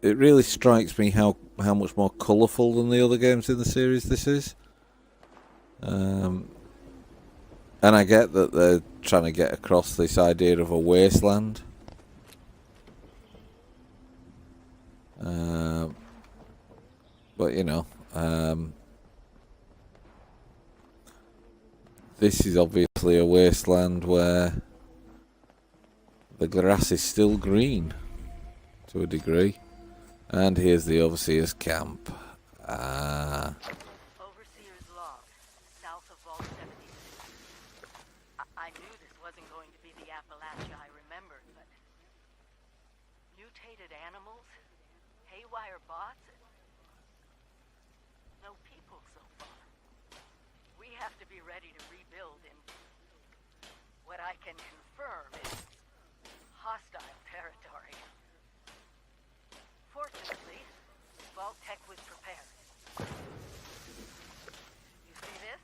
it really strikes me how much more colourful than the other games in the series this is. And I get that they're trying to get across this idea of a wasteland. But you know, this is obviously a wasteland where the grass is still green to a degree. And here's the Overseer's camp. Overseer's log, south of Vault 76. I knew this wasn't going to be the Appalachia I remembered, but mutated animals, haywire bots, no people so far. We have to be ready to rebuild in what I can confirm is hostile territory. Fortunately, Vault Tech was prepared. You see this?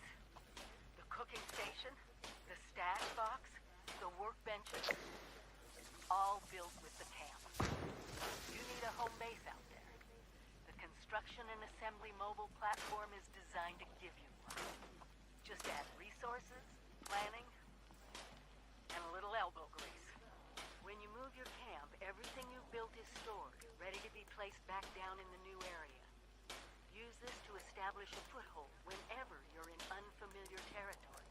The cooking station, the stash box, the workbenches, all built with the camp. You need a home base out there. The construction and assembly mobile platform is designed to give you one. Just add resources, planning, and a little elbow grease. When you move your camp, everything you've built is stored, ready to be placed back down in the new area. Use this to establish a foothold whenever you're in unfamiliar territory.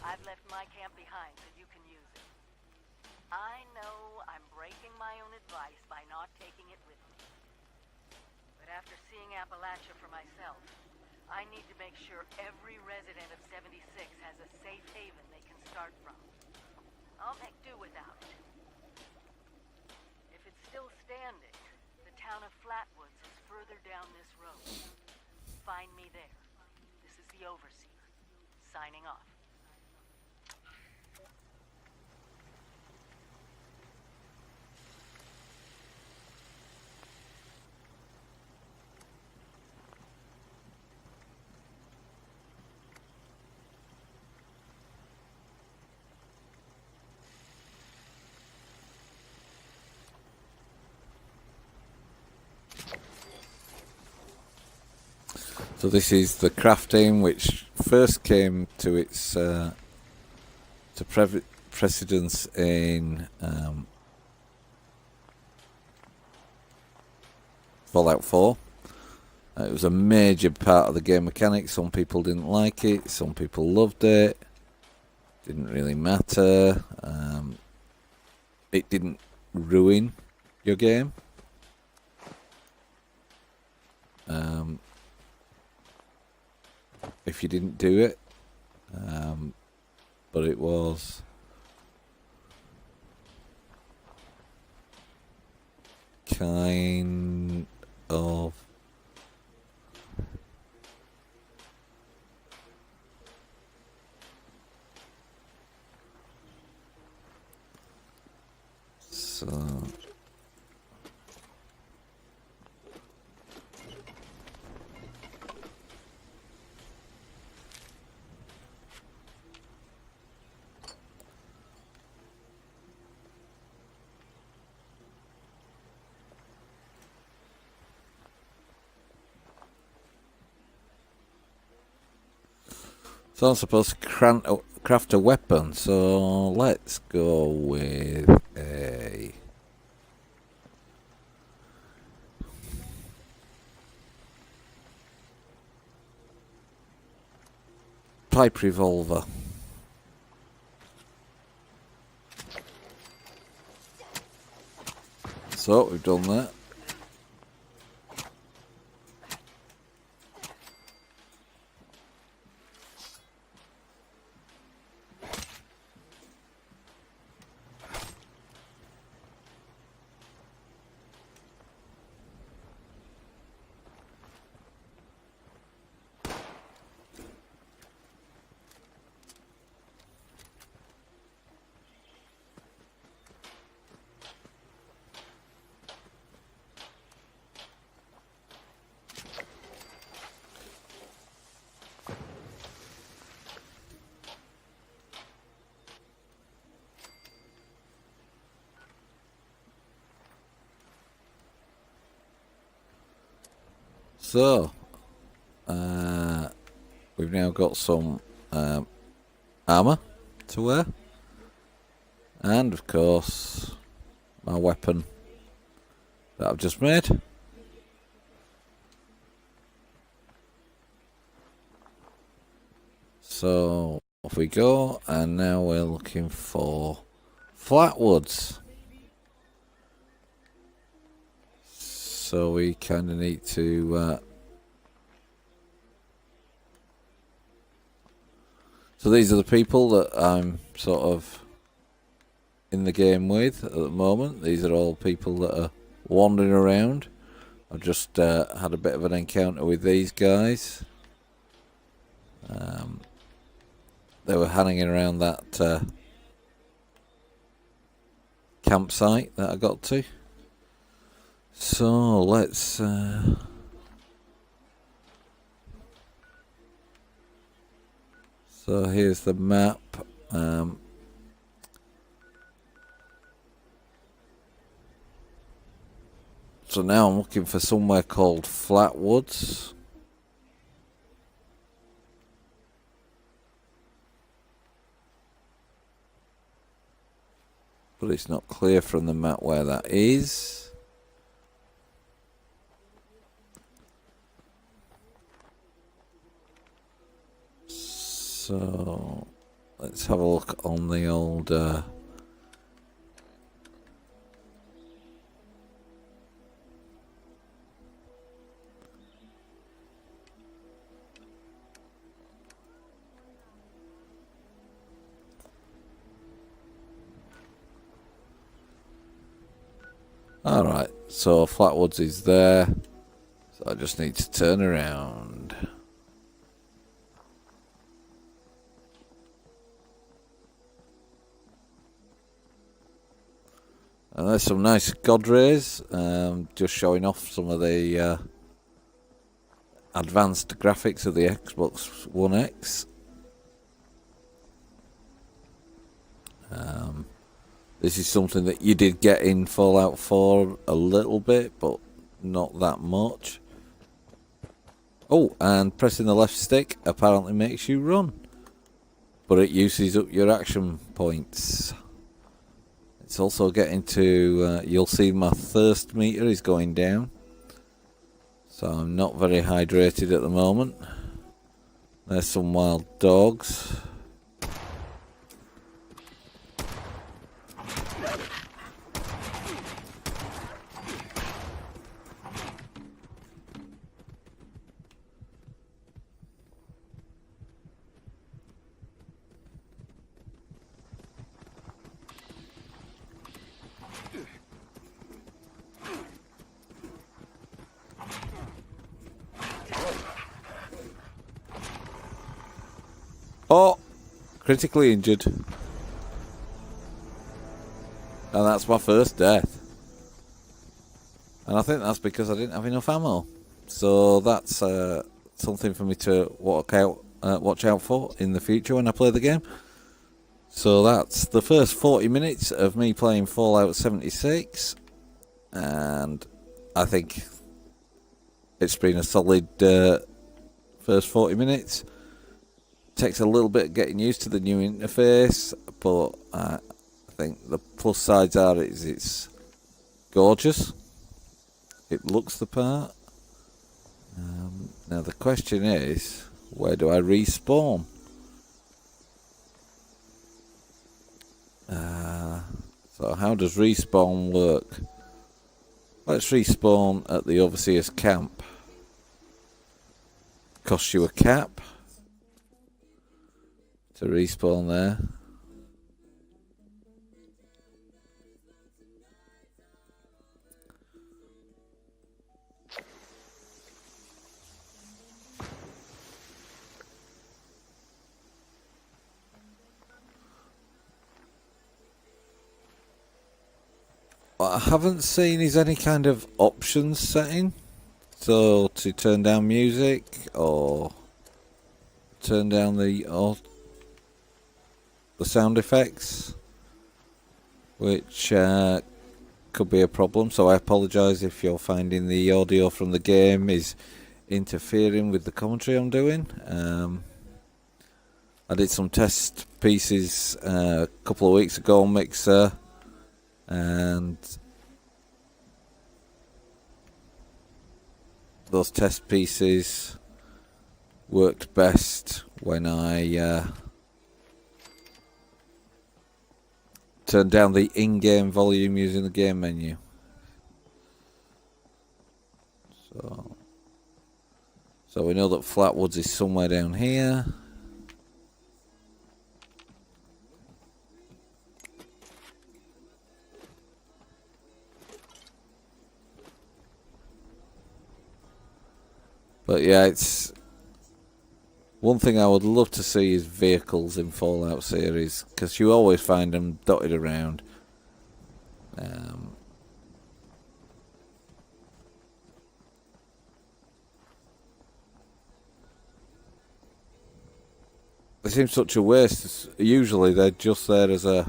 I've left my camp behind so you can use it. I know I'm breaking my own advice by not taking it with me. But after seeing Appalachia for myself, I need to make sure every resident of 76 has a safe haven they can start from. I'll make do without it. If it's still standing, the town of Flatwoods is further down this road. Find me there. This is the Overseer, signing off. So this is the crafting, which first came to its precedence in Fallout 4. It was a major part of the game mechanics. Some people didn't like it, some people loved it. Didn't really matter. It didn't ruin your game. If you didn't do it, but it was kind of so. So I'm supposed to craft a weapon, so let's go with a pipe revolver. So we've done that. So, we've now got some armour to wear. And, of course, my weapon that I've just made. So, off we go. And now we're looking for flatwoods. So we kind of need to... So these are the people that I'm sort of in the game with at the moment. These are all people that are wandering around. I've just had a bit of an encounter with these guys. They were hanging around that campsite that I got to. So let's so here's the map. So now I'm looking for somewhere called Flatwoods. But it's not clear from the map where that is. So let's have a look on the old Alright, so Flatwoods is there. So I just need to turn around. And there's some nice God rays, just showing off some of the advanced graphics of the Xbox One X. This is something that you did get in Fallout 4 a little bit, but not that much. Oh, and pressing the left stick apparently makes you run, but it uses up your action points. It's also getting to, you'll see my thirst meter is going down. So I'm not very hydrated at the moment. There's some wild dogs. Oh, critically injured. And that's my first death. And I think that's because I didn't have enough ammo. So that's something for me to watch out for in the future when I play the game. So that's the first 40 minutes of me playing Fallout 76. And I think it's been a solid first 40 minutes. Takes a little bit getting used to the new interface, but I think the plus sides are it's gorgeous. It looks the part. Now the question is, where do I respawn? So how does respawn work? Let's respawn at the Overseer's camp. Costs you a cap to respawn there. What I haven't seen is any kind of options setting. So to turn down music or turn down the sound effects, which could be a problem. So I apologise if you're finding the audio from the game is interfering with the commentary I'm doing. I did some test pieces a couple of weeks ago on Mixer, and those test pieces worked best when I turned down the in-game volume using the game menu. So we know that Flatwoods is somewhere down here. But yeah, it's one thing I would love to see is vehicles in Fallout series, because you always find them dotted around. They seem such a waste. Usually they're just there as a...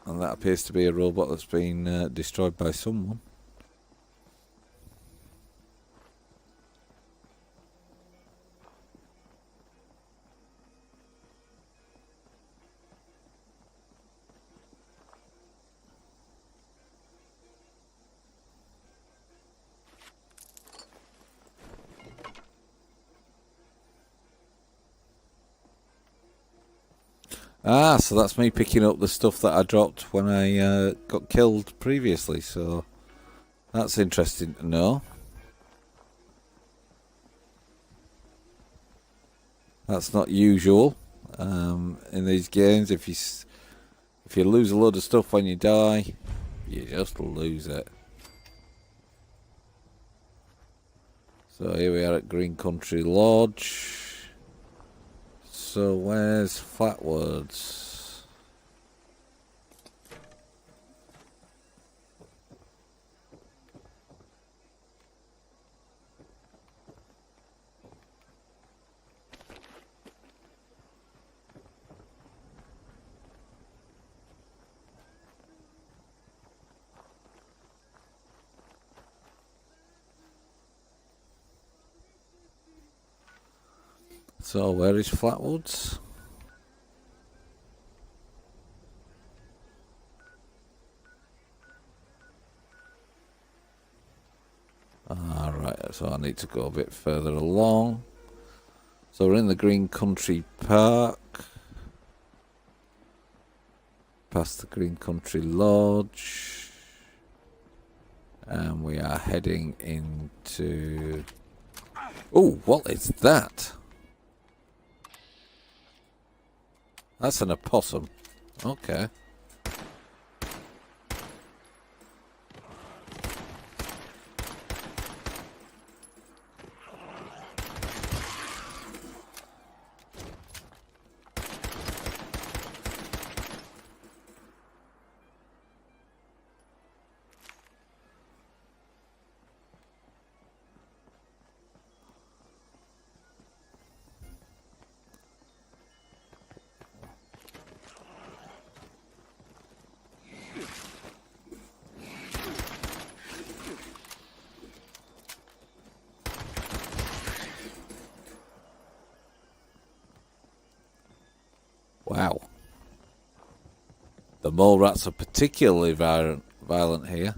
And that appears to be a robot that's been destroyed by someone. Ah, so that's me picking up the stuff that I dropped when I got killed previously, so that's interesting to know. That's not usual in these games. If you lose a load of stuff when you die, you just lose it. So here we are at Green Country Lodge. So where's Flatwoods? So where is Flatwoods? Alright, so I need to go a bit further along. So we're in the Green Country Park. Past the Green Country Lodge. And we are heading into... Oh, what is that? That's an opossum. Okay. Wow. The mole rats are particularly violent here.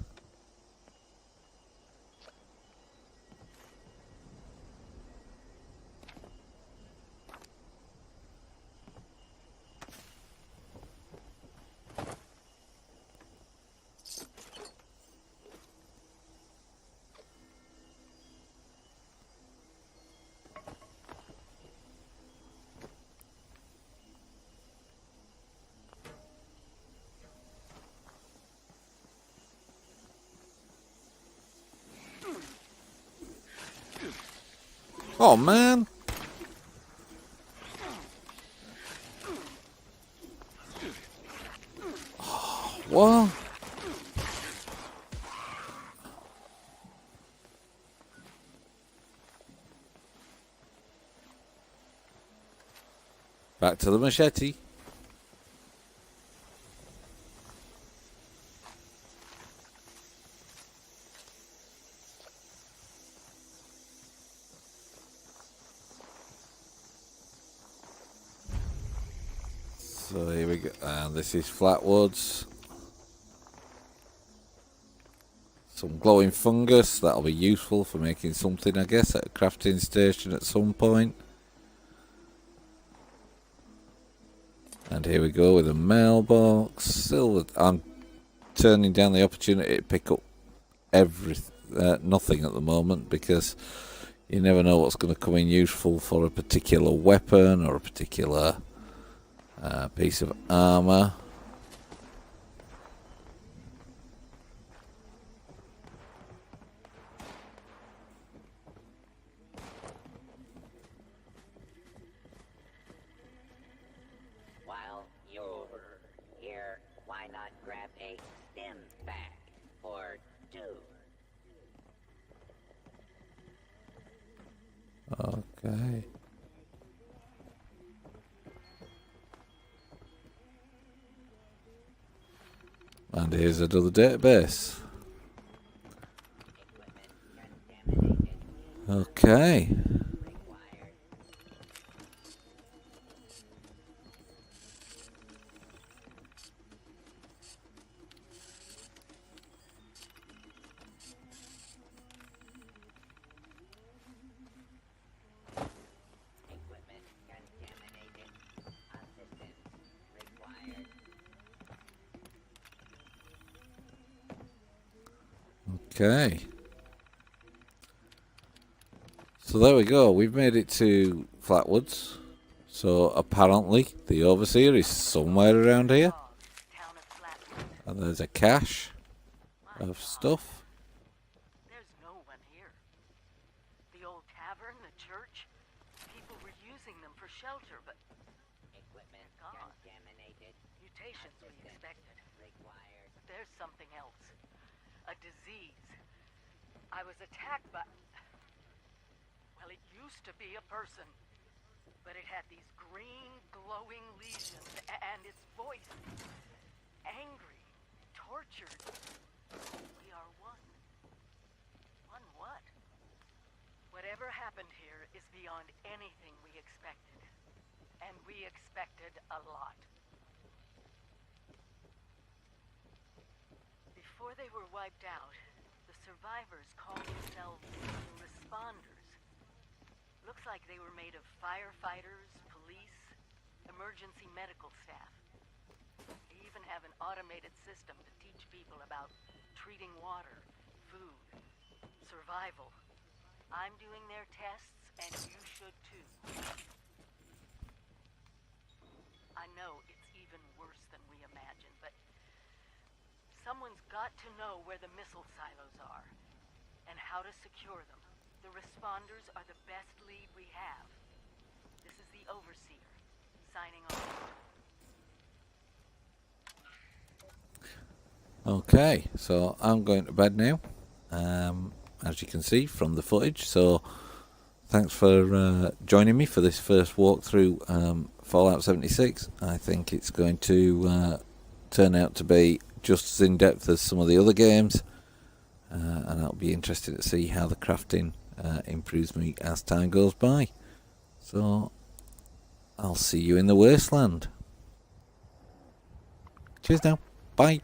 Oh, man. Oh, what? Back to the machete. we go. And this is Flatwoods. Some glowing fungus. That'll be useful for making something, I guess, at a crafting station at some point. And here we go with a mailbox. Still, I'm turning down the opportunity to pick up nothing at the moment, because you never know what's going to come in useful for a particular weapon or a particular piece of armour. While you're here, why not grab a stim pack or two? Okay. And here's another database. Okay. Okay. So there we go. We've made it to Flatwoods. So apparently the Overseer is somewhere around here. Town of Flatwood. And there's a cache My of God, stuff. there's no one here. The old tavern, the church, people were using them for shelter, but Equipment gone. contaminated. Mutations we expected. Required. But there's something else. A disease. I was attacked by... Well, it used to be a person. But it had these green, glowing lesions, and its voice... angry, tortured. We are one. One what? Whatever happened here is beyond anything we expected. And we expected a lot. Before they were wiped out, the survivors called themselves the Responders. Looks like they were made of firefighters, police, emergency medical staff. They even have an automated system to teach people about treating water, food, survival. I'm doing their tests, and you should too. I know it's even worse than we imagined, but someone's got to know where the missile silos are, and how to secure them. The Responders are the best lead we have. This is the Overseer, signing off. Okay, so I'm going to bed now, as you can see from the footage. So thanks for joining me for this first walkthrough Fallout 76. I think it's going to turn out to be just as in-depth as some of the other games, and I'll be interested to see how the crafting improves me as time goes by. So I'll see you in the wasteland. Cheers now. Bye.